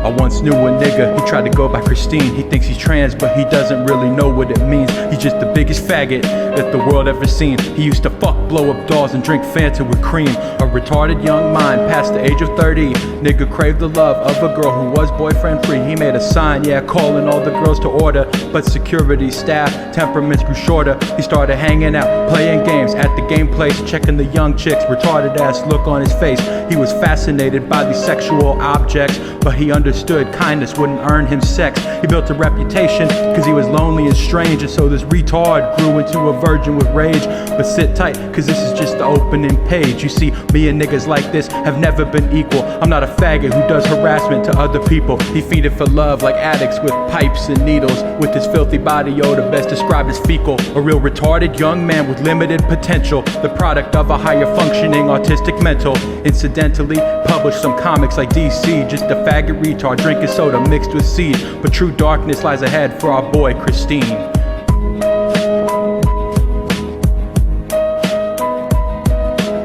I once knew a nigga, he tried to go by Christine. He thinks he's trans, but he doesn't really know what it means. He's just the biggest faggot that the world ever seen. He used to fuck, blow up dolls, and drink Fanta with cream. A retarded young mind past the age of 30. Nigga craved the love of a girl who was boyfriend free. He made a sign, yeah, calling all the girls to order. But security staff, temperaments grew shorter. He started hanging out, playing games at the game place, checking the young chicks, retarded ass look on his face. He was fascinated by these sexual objects, but he understood kindness wouldn't earn him sex. He built a reputation cause he was lonely and strange, and so this retard grew into a virgin with rage. But sit tight, cause this is just the opening page. You see, me and niggas like this have never been equal. I'm not a faggot who does harassment to other people. He feed it for love like addicts with pipes and needles. With his filthy body odor best described as fecal. A real retarded young man with limited potential, the product of a higher functioning autistic mental. Incidentally, published some comics like DC, just a faggot retard drinking soda mixed with seed. But true darkness lies ahead for our boy Christine.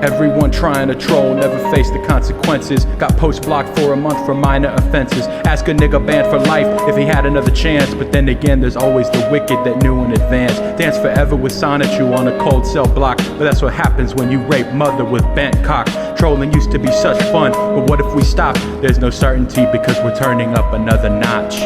Everyone trying to troll never faced the consequences. Got post blocked for a month for minor offenses. Ask a nigga banned for life if he had another chance. But then again, there's always the wicked that knew in advance. Dance forever with Sonichu on a cold cell block. But that's what happens when you rape mother with bent cock. Trolling used to be such fun, but what if we stop? There's no certainty because we're turning up another notch.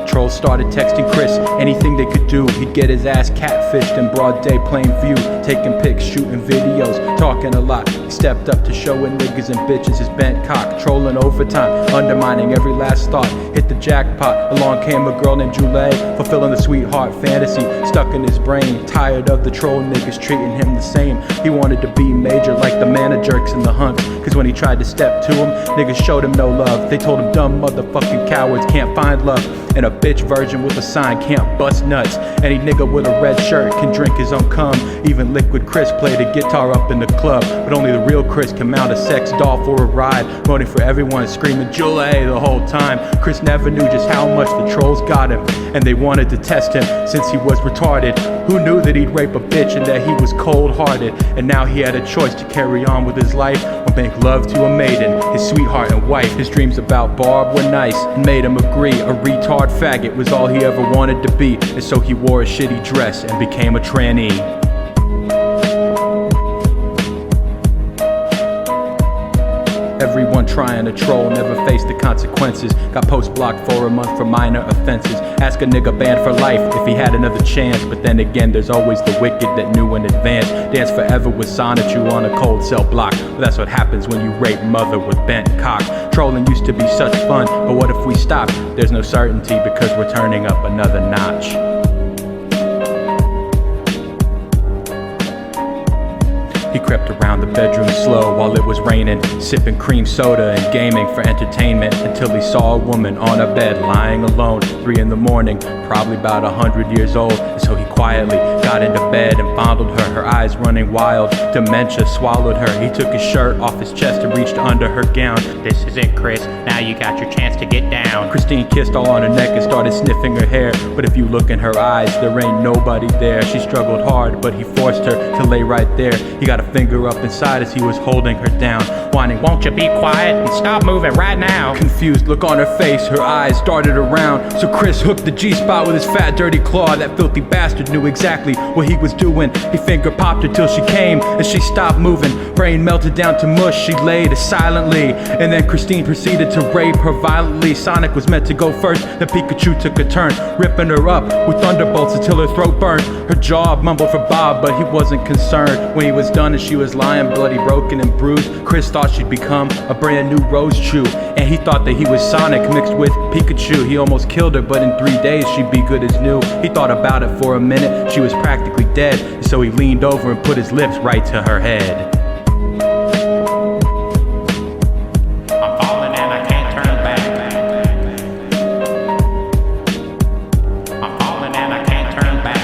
Trolls started texting Chris anything they could do. He'd get his ass catfished in broad day, plain view, taking pics, shooting videos, talking a lot. He stepped up to showing niggas and bitches his bent cock, trolling overtime, undermining every last thought. Hit the jackpot. Along came a girl named Julie, fulfilling the sweetheart fantasy stuck in his brain. Tired of the troll niggas treating him the same. He wanted to be major like the man of jerks and the hunks. Cause when he tried to step to him, niggas showed him no love. They told him dumb motherfucking cowards can't find love. And a bitch virgin with a sign can't bust nuts. Any nigga with a red shirt can drink his own cum. Even Liquid Chris played a guitar up in the club. But only the real Chris can mount a sex doll for a ride, voting for everyone, screaming Julie the whole time. Chris never knew just how much the trolls got him, and they wanted to test him since he was retarded. Who knew that he'd rape a bitch and that he was cold-hearted? And now he had a choice to carry on with his life or make love to a maiden, his sweetheart and wife. His dreams about Barb were nice and made him agree. A retard faggot was all he ever wanted to be, and so he wore a shitty dress and became a tranny. Everyone trying to troll never faced the consequences. Got post blocked for a month for minor offenses. Ask a nigga banned for life if he had another chance. But then again, there's always the wicked that knew in advance. Dance forever with Sonichu on a cold cell block. But that's what happens when you rape mother with bent cock. Trolling used to be such fun, but what if we stop? There's no certainty because we're turning up another notch. He crept around the bedroom slow while it was raining, sipping cream soda and gaming for entertainment, until he saw a woman on a bed lying alone, 3 in the morning, probably about 100 years old. And so he quietly got into bed and fondled her eyes running wild. Dementia swallowed her. He took his shirt off his chest and reached under her gown. This is it, Chris. Now you got your chance to get down. Christine kissed all on her neck and started sniffing her hair. But if you look in her eyes, there ain't nobody there. She struggled hard, but he forced her to lay right there. He got a finger up inside as he was holding her down, whining, "Won't you be quiet and stop moving right now?" Confused look on her face, her eyes darted around. So Chris hooked the G-spot with his fat dirty claw. That filthy bastard knew exactly what he was doing. He finger popped her till she came and she stopped moving. Brain melted down to mush, she laid silently. And then Christine proceeded to rape her violently. Sonic was meant to go first, then Pikachu took a turn, ripping her up with thunderbolts until her throat burned. Her jaw mumbled for Bob, but he wasn't concerned. When he was done and she was lying bloody, broken and bruised, Chris thought she'd become a brand new Rose Chew. And he thought that he was Sonic mixed with Pikachu. He almost killed her, but in 3 days she'd be good as new. He thought about it for a minute, she was practically dead. So he leaned over and put his lips right to her head. I'm falling and I can't turn back. I'm falling and I can't turn back.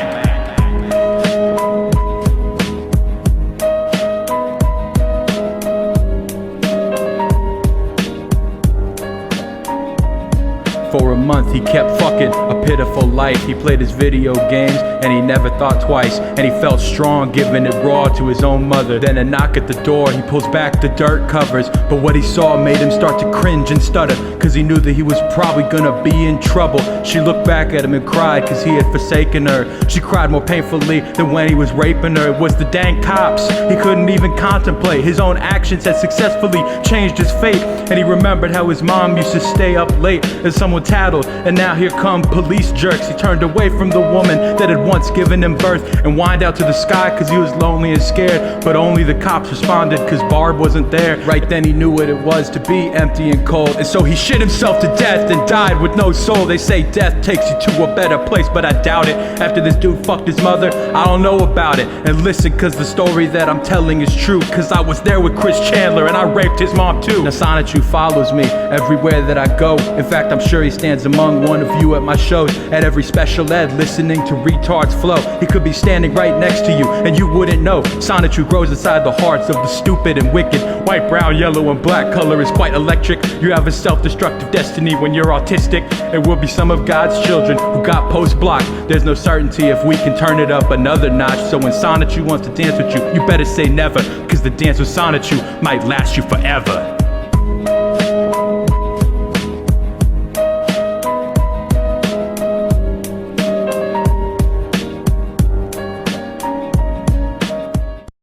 For a month he kept fucking a pitiful life. He played his video games and he never thought twice. And he felt strong giving it raw to his own mother. Then a knock at the door, he pulls back the dirt covers. But what he saw made him start to cringe and stutter, cause he knew that he was probably gonna be in trouble. She looked back at him and cried cause he had forsaken her. She cried more painfully than when he was raping her. It was the dang cops. He couldn't even contemplate. His own actions had successfully changed his fate. And he remembered how his mom used to stay up late as someone tattled. And now here come police jerks. He turned away from the woman that had once given him birth and whined out to the sky cause he was lonely and scared. But only the cops responded cause Barb wasn't there. Right then he knew what it was to be empty and cold. And so he shit himself to death and died with no soul. They say death takes you to a better place, but I doubt it. After this dude fucked his mother, I don't know about it. And listen, cause the story that I'm telling is true, cause I was there with Chris Chandler and I raped his mom too. Now Sonichu follows me everywhere that I go. In fact, I'm sure he stands among one of you at my shows. At every special ed, listening to retards flow. He could be standing right next to you and you wouldn't know. Sonichu grows inside the hearts of the stupid and wicked. White, brown, yellow, and black color is quite electric. You have a self-destructive destiny when you're autistic. It will be some of God's children who got post-blocked. There's no certainty if we can turn it up another notch. So when Sonichu wants to dance with you, you better say never, cause the dance with Sonichu might last you forever.